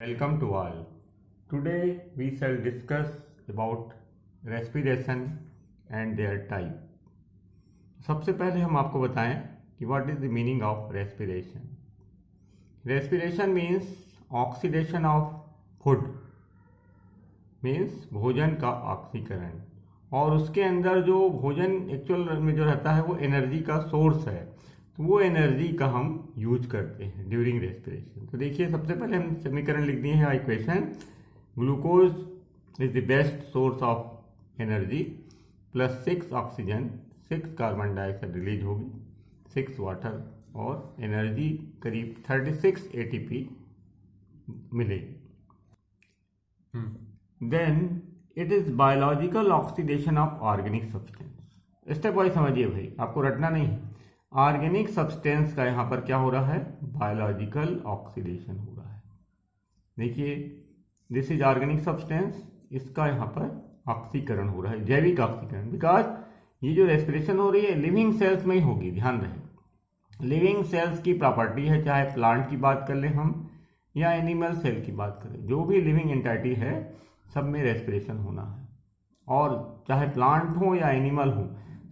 Welcome to all. Today we shall discuss about respiration and their type. सबसे पहले हम आपको बताएं कि what is the meaning of respiration. Respiration means oxidation of food, means भोजन का ऑक्सीकरण, और उसके अंदर जो भोजन एक्चुअल में जो रहता है वो एनर्जी का सोर्स है, तो वो एनर्जी का हम यूज करते हैं ड्यूरिंग रेस्पिरेशन। तो देखिए सबसे पहले हम समीकरण लिख दिए हैं equation. Glucose is the best source of energy plus 6 oxygen, 6 carbon dioxide release होगी, 6 वाटर, और एनर्जी करीब 36 एटीपी मिलेगी। Then it is biological oxidation of organic substance. Stepwise समझिए भाई, आपको रटना नहीं है। ऑर्गेनिक सब्सटेंस का यहाँ पर क्या हो रहा है? बायोलॉजिकल ऑक्सीडेशन हो रहा है। देखिए दिस इज ऑर्गेनिक सब्सटेंस, इसका यहाँ पर ऑक्सीकरण हो रहा है, जैविक ऑक्सीकरण। बिकॉज ये जो रेस्पिरेशन हो रही है लिविंग सेल्स में ही होगी, ध्यान रहे। लिविंग सेल्स की प्रॉपर्टी है, चाहे प्लांट की बात कर लें हम या एनिमल सेल की बात करें, जो भी लिविंग एंटाइटी है सब में रेस्पिरेशन होना है। और चाहे प्लांट हो या एनिमल हो,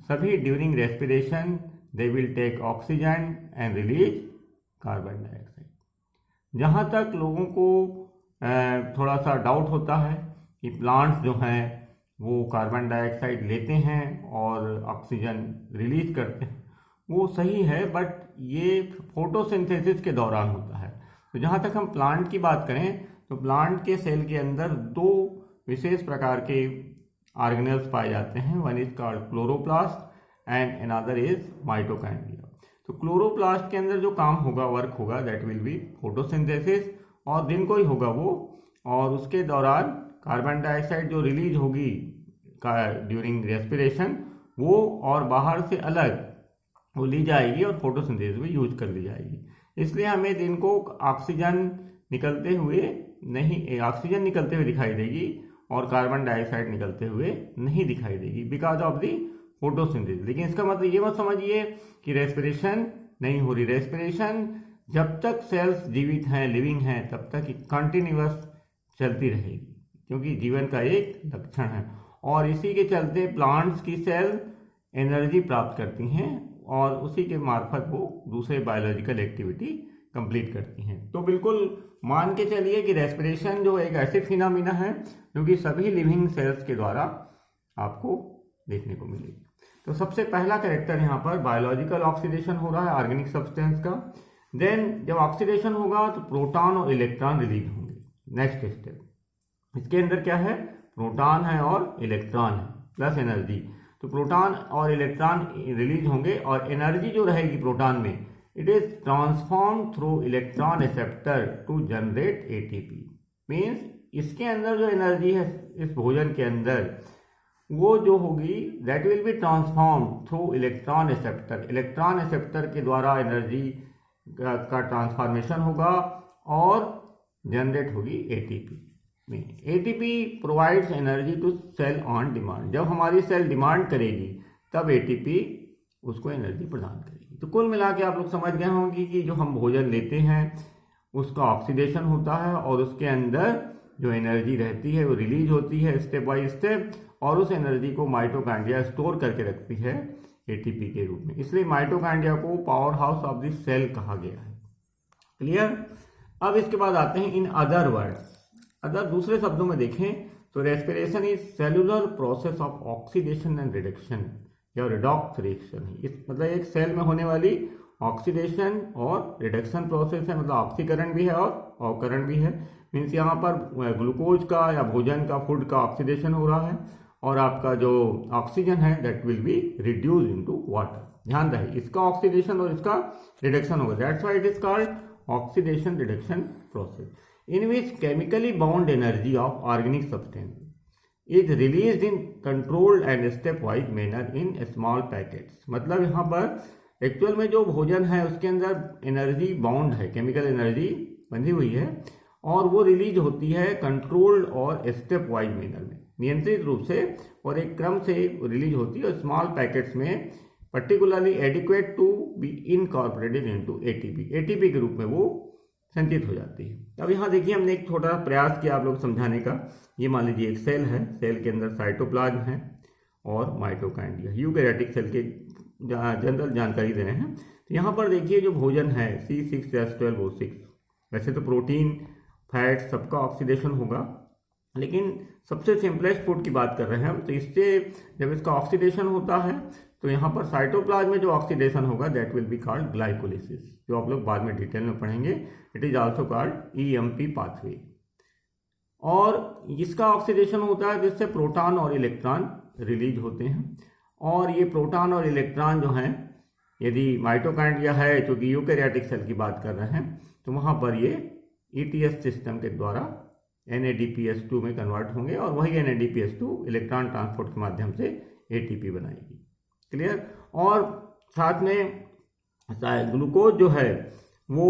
सभी during respiration they will take oxygen and release carbon dioxide। जहाँ तक लोगों को थोड़ा सा डाउट होता है कि प्लांट्स जो हैं वो कार्बन डाइऑक्साइड लेते हैं और ऑक्सीजन रिलीज करते हैं, वो सही है, बट ये फोटोसिंथेसिस के दौरान होता है। तो जहाँ तक हम प्लांट की बात करें तो प्लांट के सेल के अंदर दो विशेष प्रकार के ऑर्गेनेल्स पाए जाते हैं। One is called chloroplast and another is mitochondria. तो क्लोरोप्लास्ट के अंदर जो काम होगा, वर्क होगा, दैट विल बी फोटोसिंथेसिस, और दिन को ही होगा वो, और उसके दौरान कार्बन डाइऑक्साइड जो रिलीज होगी ड्यूरिंग रेस्पिरेशन वो और बाहर से अलग वो ली जाएगी और फोटोसिंथेसिस में यूज कर ली जाएगी। इसलिए हमें दिन को ऑक्सीजन निकलते हुए दिखाई देगी और कार्बन डाइऑक्साइड निकलते हुए नहीं दिखाई देगी, बिकॉज ऑफ दी फोटोसिंथेसिस। लेकिन इसका मतलब ये मत समझिए कि रेस्पिरेशन नहीं हो रही। रेस्पिरेशन जब तक सेल्स जीवित हैं, लिविंग हैं, तब तक कंटिन्यूअस चलती रहेगी, क्योंकि जीवन का एक लक्षण है। और इसी के चलते प्लांट्स की सेल एनर्जी प्राप्त करती हैं और उसी के मार्फत वो दूसरे बायोलॉजिकल एक्टिविटी कंप्लीट करती हैं। तो बिल्कुल मान के चलिए कि रेस्पिरेशन जो एक ऐसे फिनोमिना है जो कि सभी लिविंग सेल्स के द्वारा आपको देखने को मिलेगी। तो सबसे पहला कैरेक्टर यहाँ पर बायोलॉजिकल ऑक्सीडेशन हो रहा है ऑर्गेनिक सब्सटेंस का। देन जब ऑक्सीडेशन होगा तो प्रोटॉन और इलेक्ट्रॉन रिलीज होंगे। नेक्स्ट स्टेप, इसके अंदर क्या है? प्रोटॉन है और इलेक्ट्रॉन है प्लस एनर्जी। तो प्रोटॉन और इलेक्ट्रॉन रिलीज होंगे और एनर्जी जो रहेगी प्रोटॉन में, it is transform through electron receptor to generate ATP. Means इसके अंदर जो एनर्जी है इस भोजन के अंदर, वो जो होगी that will be transform through electron receptor. Electron receptor के द्वारा एनर्जी का ट्रांसफॉर्मेशन होगा और जनरेट होगी एटीपी में। ATP provides energy to cell on demand. जब हमारी सेल डिमांड करेगी तब एटीपी उसको एनर्जी प्रदान करेगी। तो कुल मिला के आप लोग समझ गए होंगे कि जो हम भोजन लेते हैं उसका ऑक्सीडेशन होता है और उसके अंदर जो एनर्जी रहती है वो रिलीज होती है स्टेप बाय स्टेप, और उस एनर्जी को माइटोकॉन्ड्रिया स्टोर करके रखती है एटीपी के रूप में। इसलिए माइटोकॉन्ड्रिया को powerhouse of the cell कहा गया है। क्लियर? अब इसके बाद आते हैं इन अदर वर्ड्स। अदर दूसरे शब्दों में देखें तो respiration is cellular process of oxidation and reduction या रिडॉक्स रिएक्शन। इस मतलब एक सेल में होने वाली ऑक्सीडेशन और रिडक्शन प्रोसेस है, मतलब ऑक्सीकरण भी है और अवकरण भी है। मीन्स यहाँ पर ग्लूकोज का या भोजन का, फूड का ऑक्सीडेशन हो रहा है और आपका जो ऑक्सीजन है that will be reduce into water. ध्यान रहे, इसका ऑक्सीडेशन और इसका रिडक्शन होगा। That's why it is called oxidation reduction process, in which chemically bound energy of organic substance is released in controlled and step wise manner in small packets. मतलब यहाँ पर actual में जो भोजन है उसके अंदर एनर्जी बाउंड है, केमिकल एनर्जी बंधी हुई है, और वो रिलीज होती है कंट्रोल्ड और स्टेप वाइज मैनर में, नियंत्रित रूप से और एक क्रम से रिलीज होती है स्मॉल पैकेट्स में, particularly adequate to be incorporated into ATP. ATP के रूप में वो संचित हो जाती है। अब यहाँ देखिए हमने एक छोटा प्रयास किया आप लोग समझाने का। ये मान लीजिए एक सेल है, सेल के अंदर साइटोप्लाज्म है और माइटोकॉन्ड्रिया, यूकैरियोटिक सेल के जनरल जानकारी दे रहे हैं। तो यहाँ पर देखिए जो भोजन है C6H12O6, वैसे तो प्रोटीन फैट सबका ऑक्सीडेशन होगा, लेकिन सबसे सिंपलेस्ट फूड की बात कर रहे हैं हम। तो इससे जब इसका ऑक्सीडेशन होता है तो यहाँ पर साइटोप्लाज्म में जो ऑक्सीडेशन होगा that will be called glycolysis, जो आप लोग बाद में डिटेल में पढ़ेंगे। It is also called EMP pathway. और इसका ऑक्सीडेशन होता है जिससे प्रोटॉन और इलेक्ट्रॉन रिलीज होते हैं। और ये प्रोटॉन और इलेक्ट्रॉन जो हैं, यदि माइटोकॉन्ड्रिया है क्योंकि यूकैरियोटिक सेल की बात कर रहे हैं, तो वहाँ पर ये ETS सिस्टम के द्वारा NADPH2 में कन्वर्ट होंगे और वही NADPH2 इलेक्ट्रॉन ट्रांसपोर्ट के माध्यम से ATP बनाएगी। क्लियर। और साथ में ग्लूकोज जो है वो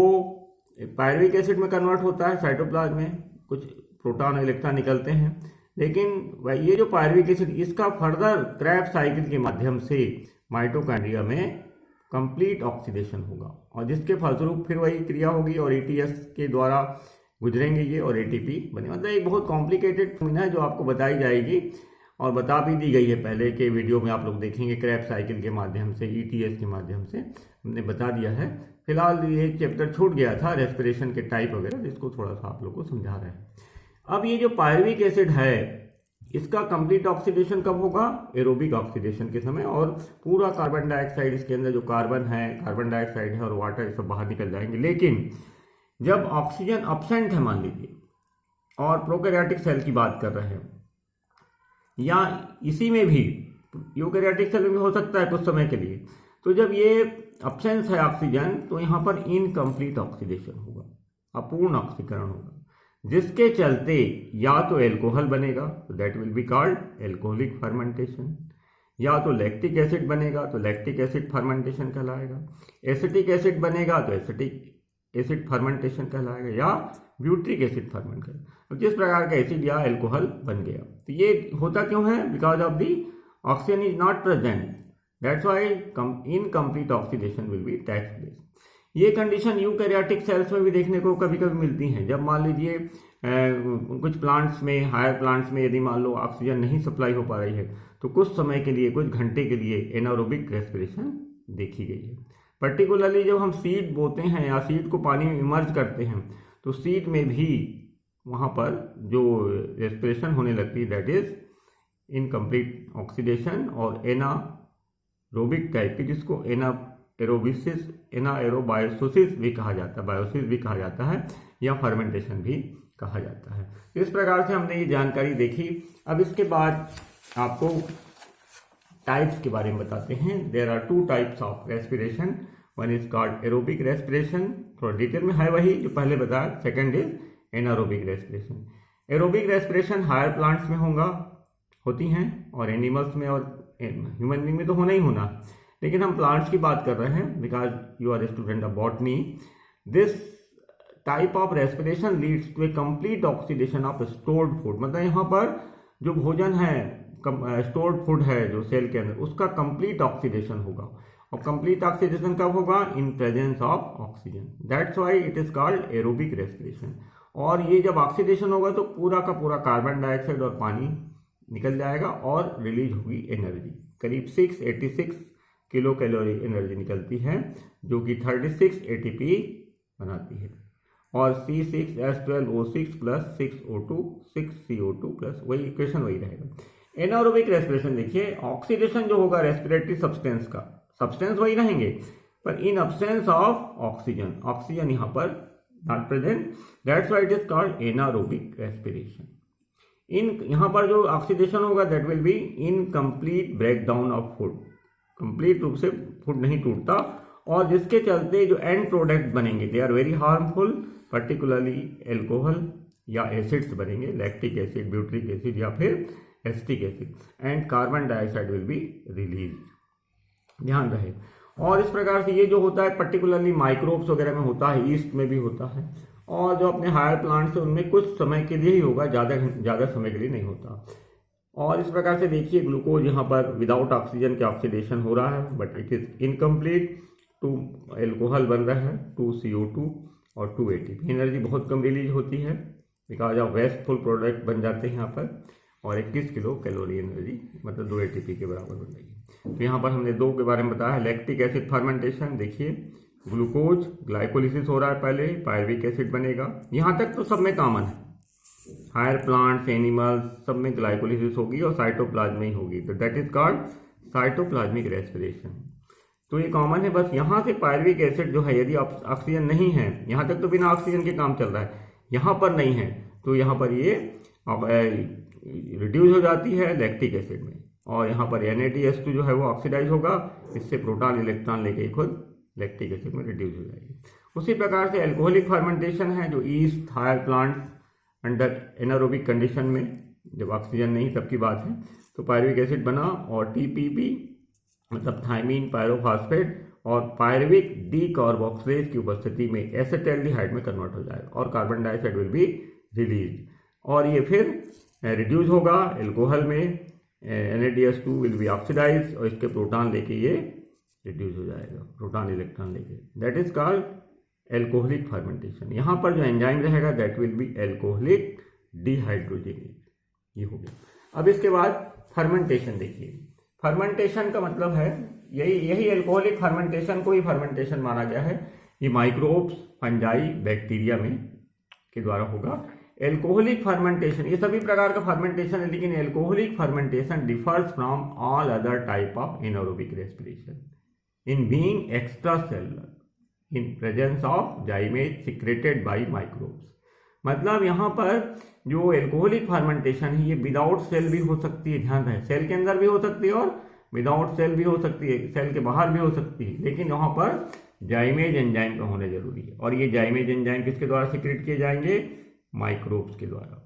पायरुविक एसिड में कन्वर्ट होता है साइटोप्लाज्म में, कुछ प्रोटॉन और इलेक्ट्रॉन निकलते हैं, लेकिन ये जो पायरुविक एसिड इसका फर्दर क्रेब्स साइकिल के माध्यम से माइटोकॉन्ड्रिया में कंप्लीट ऑक्सीडेशन होगा और जिसके फलस्वरूप फिर वही क्रिया होगी और ETS के द्वारा गुजरेंगे ये और ATP बने। मतलब एक बहुत कॉम्प्लिकेटेड फॉर्मूला है जो आपको बताई जाएगी और बता भी दी गई है पहले के वीडियो में, आप लोग देखेंगे क्रेब्स साइकिल के माध्यम से, ETS के माध्यम से हमने बता दिया है। फिलहाल ये चैप्टर छूट गया था रेस्पिरेशन के टाइप वगैरह, जिसको थोड़ा सा आप लोग को समझा रहे हैं। अब ये जो पायरुविक एसिड है इसका कंप्लीट ऑक्सीडेशन कब होगा? एरोबिक ऑक्सीडेशन के समय, और पूरा कार्बन डाइऑक्साइड इसके अंदर जो कार्बन डाइऑक्साइड है और वाटर सब बाहर निकल जाएंगे। लेकिन जब ऑक्सीजन अब्सेंट है मान लीजिए और प्रोकैरियोटिक सेल की बात कर रहे हैं, या इसी में भी यूकैरियोटिक सेल में भी हो सकता है कुछ समय के लिए, तो जब ये अब्सेंस है ऑक्सीजन तो यहाँ पर इनकम्प्लीट ऑक्सीडेशन होगा, अपूर्ण ऑक्सीकरण होगा, जिसके चलते या तो एल्कोहल बनेगा तो that will be called alcoholic fermentation, या तो लैक्टिक एसिड बनेगा तो लैक्टिक एसिड फर्मेंटेशन कहलाएगा, एसिटिक एसिड बनेगा तो एसिटिक एसिड फर्मेंटेशन कहलाएगा, या ब्यूट्रिक एसिड फर्मेंट करेगा। तो जिस प्रकार का एसिड या एल्कोहल बन गया, तो ये होता क्यों है? Because of the oxygen is not present, that's why incomplete oxidation will be take place. ये कंडीशन यूकैरियोटिक सेल्स में भी देखने को कभी कभी मिलती हैं। जब मान लीजिए कुछ प्लांट्स में, हायर प्लांट्स में यदि मान लो ऑक्सीजन नहीं सप्लाई हो पा रही है तो कुछ समय के लिए, कुछ घंटे के लिए एनारोबिक रेस्पिरेशन देखी गई है। पर्टिकुलरली जब हम सीड बोते हैं या सीड को पानी में इमर्ज करते हैं तो सीड में भी वहाँ पर जो रेस्पिरेशन होने लगती है दैट इज इनकम्प्लीट ऑक्सीडेशन और एनारोबिक टाइप की, जिसको एनाएरोबायोसिस भी कहा जाता है, बायोसिस भी कहा जाता है, या फर्मेंटेशन भी कहा जाता है। इस प्रकार से हमने ये जानकारी देखी। अब इसके बाद आपको टाइप्स के बारे में बताते हैं। There are 2 types of respiration, one is called aerobic respiration, थोड़ा डिटेल में है वही जो पहले बताया। Second is anaerobic respiration. Aerobic respiration higher plants में होती हैं और एनिमल्स में और ह्यूमन बीइंग में तो होना ही होना, लेकिन हम प्लांट्स की बात कर रहे हैं because you are a student of botany. This type of respiration leads to a complete oxidation of stored food. मतलब यहाँ पर जो भोजन है, स्टोर्ड फूड है जो सेल के अंदर, उसका कंप्लीट ऑक्सीडेशन होगा। और कंप्लीट ऑक्सीडेशन कब होगा? In presence of oxygen, that's why it is called aerobic respiration. और ये जब ऑक्सीडेशन होगा तो पूरा का पूरा कार्बन डाइऑक्साइड और पानी निकल जाएगा और रिलीज होगी एनर्जी। करीब 686 किलो कैलोरी एनर्जी निकलती है, जो कि 36 ATP बनाती है। और C6H12O6 plus 6O2 6CO2 plus वही इक्वेशन वही रहेगा। एनारोबिक रेस्पिरेशन देखिए, ऑक्सीडेशन जो होगा रेस्पिरेटरी सब्सटेंस का, सब्सटेंस वही रहेंगे पर इन अब्सेंस ऑफ ऑक्सीजन, ऑक्सीजन यहाँ पर not present, that's why it is called anaerobic respiration. यहाँ पर जो ऑक्सीडेशन होगा that will be incomplete breakdown of food, complete रूप से फूड नहीं टूटता, और जिसके चलते जो एंड प्रोडक्ट बनेंगे they are very harmful, particularly alcohol या एसिड्स बनेंगे, लैक्टिक एसिड, ब्यूट्रिक एसिड या फिर acetic acid, and carbon dioxide will be release, ध्यान रहे। और इस प्रकार से ये जो होता है पर्टिकुलरली माइक्रोब्स वगैरह में होता है, ईस्ट में भी होता है, और जो अपने हायर प्लांट्स है उनमें कुछ समय के लिए ही होगा, ज़्यादा समय के लिए नहीं होता। और इस प्रकार से देखिए ग्लूकोज यहाँ पर विदाउट ऑक्सीजन के ऑक्सीडेशन हो रहा है, but it is incomplete, 2 alcohol बन रहा है, 2CO2, और 2 ATP। एनर्जी बहुत कम रिलीज होती है बिकॉज ऑफ वेस्टफुल प्रोडक्ट बन जाते हैं यहाँ पर, और 21 किलो कैलोरी एनर्जी मतलब 2 ATP के बराबर बन जाएगी। तो यहाँ पर हमने 2 के बारे में बताया। लैक्टिक एसिड फर्मेंटेशन, देखिए ग्लूकोज ग्लाइकोलिसिस हो रहा है, पहले पायरुविक एसिड बनेगा। यहाँ तक तो सब में कॉमन है, हायर प्लांट्स एनिमल्स सब में ग्लाइकोलिसिस होगी और साइटोप्लाज्म में ही होगी, तो that is called cytoplasmic respiration. तो ये कॉमन है। बस यहाँ से पायरुविक एसिड जो है, यदि ऑक्सीजन नहीं है, यहाँ तक तो बिना ऑक्सीजन के काम चल रहा है, यहाँ पर नहीं है तो यहाँ पर ये रिड्यूस हो जाती है लैक्टिक एसिड में, और यहाँ पर NADH2 जो है वो ऑक्सीडाइज होगा, इससे प्रोटॉन इलेक्ट्रॉन लेके खुद लैक्टिक एसिड में रिड्यूस हो जाएगी। उसी प्रकार से एल्कोहलिक फर्मेंटेशन है, जो yeast higher plant under anaerobic condition में, जब ऑक्सीजन नहीं तब की बात है, तो पायरुविक एसिड बना और TPP मतलब थायमीन पायरोफॉस्फेट और पायरुविक डीकार्बोक्सिलेज की उपस्थिति में एसिटाल्डिहाइड में कन्वर्ट हो जाएगा और carbon dioxide will be release, और ये फिर रिड्यूस होगा एल्कोहल में, NADH2 विल बी ऑक्सीडाइज और इसके प्रोटॉन लेके ये रिड्यूस हो जाएगा, प्रोटॉन इलेक्ट्रॉन लेके, that is called alcoholic fermentation. यहाँ पर जो एंजाइम रहेगा that will be alcoholic dehydrogenase, ये हो गया। अब इसके बाद फर्मेंटेशन देखिए, फर्मेंटेशन का मतलब है यही एल्कोहलिक फर्मेंटेशन को ही फर्मेंटेशन माना गया है। ये माइक्रोब्स फंजाई बैक्टीरिया में के द्वारा होगा। एल्कोहलिक फर्मेंटेशन, ये सभी प्रकार का फर्मेंटेशन है, लेकिन alcoholic fermentation differs from all other type of anaerobic respiration in being extra cellular in presence of जाइमेज secreted by microbes. मतलब यहाँ पर जो एल्कोहलिक फर्मेंटेशन है ये विदाउट सेल भी हो सकती है, ध्यान रहे, सेल के अंदर भी हो सकती है और विदाउट सेल भी हो सकती है, सेल के बाहर भी हो सकती है, लेकिन यहाँ पर जाइमेज एंजाइम का होना जरूरी है। और ये जाइमेज एंजाइम किसके द्वारा सिक्रेट किए जाएंगे? माइक्रोब्स के द्वारा।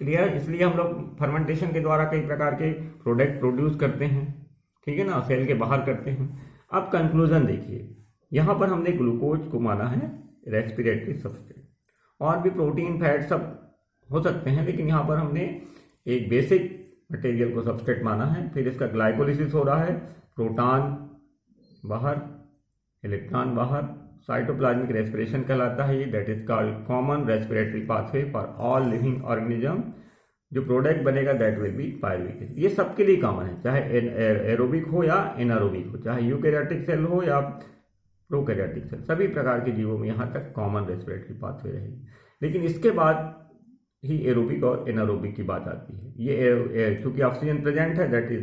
क्लियर? इसलिए हम लोग फर्मेंटेशन के द्वारा कई प्रकार के प्रोडक्ट प्रोड्यूस करते हैं, ठीक है ना, सेल के बाहर करते हैं। अब कंक्लूजन देखिए, यहाँ पर हमने ग्लूकोज को माना है रेस्पिरेटरी सब्सटेंस, और भी प्रोटीन फैट सब हो सकते हैं, लेकिन यहाँ पर हमने एक बेसिक मटेरियल को सबस्ट्रेट माना है। फिर इसका ग्लाइकोलिसिस हो रहा है, प्रोटॉन बाहर इलेक्ट्रॉन बाहर, साइटोप्लाज्मिक रेस्पिरेशन कहलाता है ये, that is called common respiratory pathway for all living organism. जो प्रोडक्ट बनेगा दैट विल बी पायरुविक। ये सबके लिए कॉमन है, चाहे एरोबिक हो या एनारोबिक हो, चाहे यूकैरियोटिक सेल हो या प्रोकैरियोटिक सेल, सभी प्रकार के जीवों में यहाँ तक कॉमन रेस्पिरेटरी पाथवे रहेगी। लेकिन इसके बाद ही एरोबिक और एनारोबिक की बात आती है। ये चूंकि ऑक्सीजन प्रेजेंट है दैट इज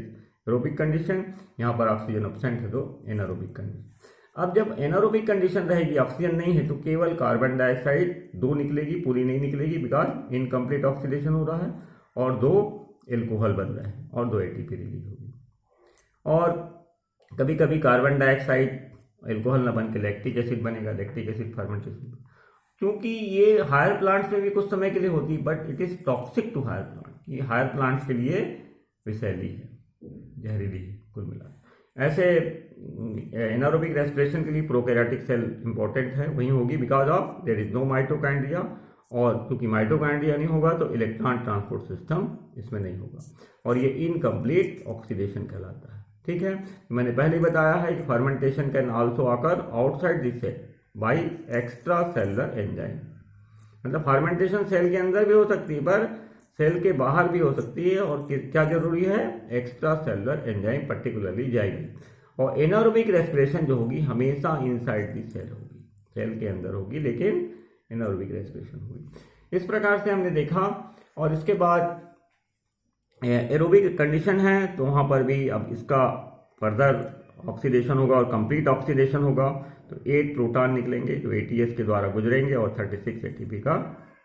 एरोबिक कंडीशन, यहाँ पर ऑक्सीजन एब्सेंट है तो एनारोबिक कंडीशन। अब जब एनारोबिक कंडीशन रहेगी, ऑक्सीजन नहीं है, तो केवल कार्बन डाइऑक्साइड 2 निकलेगी, पूरी नहीं निकलेगी बिकॉज इनकम्प्लीट ऑक्सीडेशन हो रहा है, और 2 एल्कोहल बन रहे हैं और 2 ATP रिलीज होगी। और कभी कभी कार्बन डाइऑक्साइड एल्कोहल न बन के लैक्टिक एसिड बनेगा, लैक्टिक एसिड फर्मेंटेशन। क्योंकि ये हायर प्लांट्स में भी कुछ समय के लिए होती है, but it is toxic to higher plant. ये हायर प्लांट्स के लिए विषैली है, जहरीली है कुल मिला। ऐसे एनारोबिक रेस्पिरेशन के लिए प्रोकैरियोटिक सेल इंपॉर्टेंट है, वही होगी because of there is no mitochondria, और क्योंकि माइटोकॉन्ड्रिया नहीं होगा तो इलेक्ट्रॉन ट्रांसपोर्ट सिस्टम इसमें नहीं होगा, और ये इनकम्प्लीट ऑक्सीडेशन कहलाता है। ठीक है, मैंने पहले बताया है कि fermentation can also occur outside this cell by extra cellular enzyme. मतलब फर्मेंटेशन सेल के अंदर भी हो सकती है पर सेल के बाहर भी हो सकती है, और क्या जरूरी है? Extra cellular enzyme, particularly zymase. और एनारोबिक रेस्पिरेशन जो होगी हमेशा इनसाइड दी सेल होगी, सेल के अंदर होगी, लेकिन एनारोबिक रेस्पिरेशन होगी। इस प्रकार से हमने देखा। और इसके बाद एरोबिक कंडीशन है तो वहाँ पर भी अब इसका फर्दर ऑक्सीडेशन होगा और कंप्लीट ऑक्सीडेशन होगा, तो 8 प्रोटॉन निकलेंगे जो ATS के द्वारा गुजरेंगे और 36 ATP का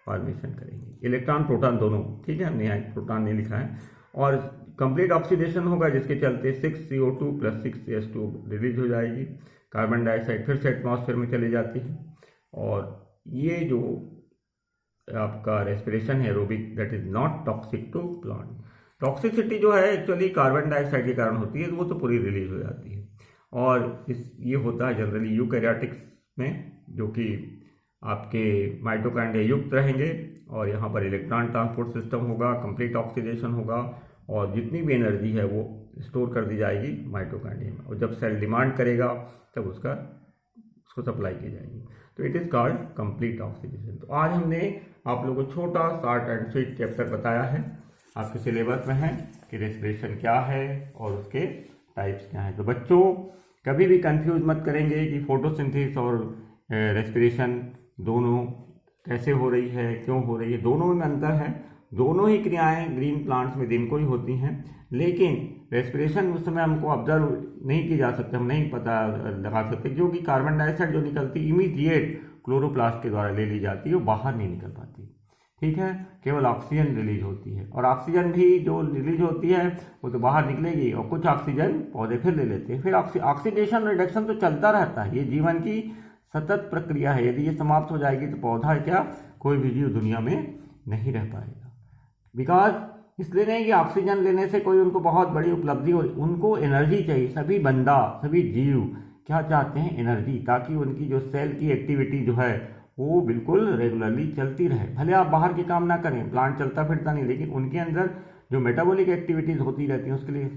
फॉर्मेशन करेंगे, इलेक्ट्रॉन प्रोटॉन दोनों। ठीक है, हमने यहाँ प्रोटॉन नहीं लिखा है। और कंप्लीट ऑक्सीडेशन होगा जिसके चलते 6 CO2 + 6 CH2 रिलीज हो जाएगी, कार्बन डाइऑक्साइड फिर से एटमॉस्फेयर में चली जाती है। और ये जो आपका रेस्पिरेशन है aerobic, that is not toxic to plant. Toxicity जो है एक्चुअली कार्बन डाइऑक्साइड के कारण होती है, तो वो तो पूरी रिलीज हो जाती है। और ये होता है जनरली यूकैरियोटिक्स में, जो कि आपके माइटोकॉन्ड्रिया युक्त रहेंगे, और यहाँ पर इलेक्ट्रॉन ट्रांसपोर्ट सिस्टम होगा, कंप्लीट ऑक्सीडेशन होगा, और जितनी भी एनर्जी है वो स्टोर कर दी जाएगी माइटोकॉन्ड्रिया में, और जब सेल डिमांड करेगा तब उसको सप्लाई की जाएगी। तो it is called complete oxidation. तो आज हमने आप लोगों को छोटा शॉर्ट एंड स्वीट चैप्टर बताया है, आपके सिलेबस में है कि रेस्पिरेशन क्या है और उसके टाइप्स क्या हैं। तो बच्चों कभी भी कंफ्यूज मत करेंगे कि फोटोसिंथेसिस और रेस्पिरेशन दोनों कैसे हो रही है, क्यों हो रही है। दोनों में अंतर है, दोनों ही क्रियाएं ग्रीन प्लांट्स में दिन को ही होती हैं, लेकिन रेस्पिरेशन उस समय हमको ऑब्जर्व नहीं की जा सकते, हम नहीं पता लगा सकते, क्योंकि कार्बन डाइऑक्साइड जो निकलती है इमीडिएट क्लोरोप्लास्ट के द्वारा ले ली जाती है, वो बाहर नहीं निकल पाती। ठीक है, केवल ऑक्सीजन रिलीज होती है, और ऑक्सीजन भी जो रिलीज होती है वो तो बाहर निकलेगी, और कुछ ऑक्सीजन पौधे फिर ले लेते हैं। फिर ऑक्सीडेशन रिडक्शन तो चलता रहता है, ये जीवन की सतत प्रक्रिया है। यदि ये समाप्त हो जाएगी तो पौधा क्या, कोई भी जीव दुनिया में नहीं रह पाएगा। बिकॉज इसलिए नहीं कि ऑक्सीजन लेने से कोई उनको बहुत बड़ी उपलब्धि हो, उनको एनर्जी चाहिए। सभी बंदा, सभी जीव क्या चाहते हैं, एनर्जी, ताकि उनकी जो सेल की एक्टिविटी जो है वो बिल्कुल रेगुलरली चलती रहे। भले आप बाहर के काम ना करें, प्लांट चलता फिरता नहीं, लेकिन उनके अंदर जो मेटाबॉलिक एक्टिविटीज होती रहती हैं उसके लिए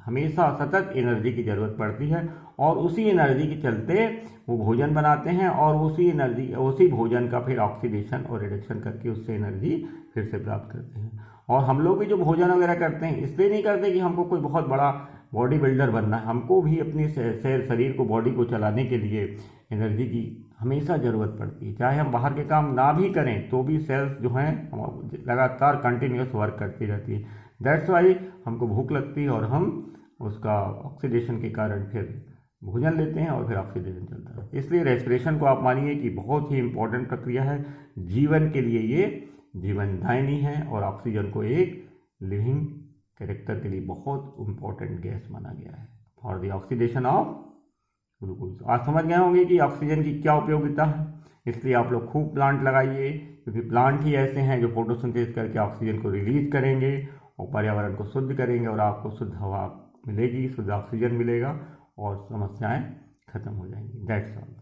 हमेशा सतत एनर्जी की जरूरत पड़ती है, और उसी एनर्जी के चलते वो भोजन बनाते हैं, और उसी भोजन का फिर ऑक्सीडेशन और रिडक्शन करके उससे एनर्जी फिर से प्राप्त करते हैं। और हम लोग भी जो भोजन वगैरह करते हैं इसलिए नहीं करते कि हमको कोई बहुत बड़ा बॉडी बिल्डर बनना है, हमको भी अपनी शरीर को, बॉडी को चलाने के लिए एनर्जी की हमेशा ज़रूरत पड़ती है। चाहे हम बाहर के काम ना भी करें तो भी सेल्स जो हैं लगातार कंटिन्यूस वर्क करती रहती है। दैट्स वाई हमको भूख लगती है और हम उसका ऑक्सीडेशन के कारण फिर भोजन लेते हैं और फिर ऑक्सीडेशन चलता है। इसलिए रेस्पिरेशन को आप मानिए कि बहुत ही इंपॉर्टेंट प्रक्रिया है जीवन के लिए, ये जीवनदायिनी है, और ऑक्सीजन को एक लिविंग कैरेक्टर के लिए बहुत इंपॉर्टेंट गैस माना गया है for the oxidation of glucose. आज समझ गए होंगे कि ऑक्सीजन की क्या उपयोगिता है, इसलिए आप लोग खूब प्लांट लगाइए, क्योंकि प्लांट ही ऐसे हैं जो फोटोसिंथेसिस करके ऑक्सीजन को रिलीज करेंगे और पर्यावरण को शुद्ध करेंगे, और आपको शुद्ध हवा मिलेगी, शुद्ध ऑक्सीजन मिलेगा, और समस्याएं खत्म हो जाएंगी। That's all.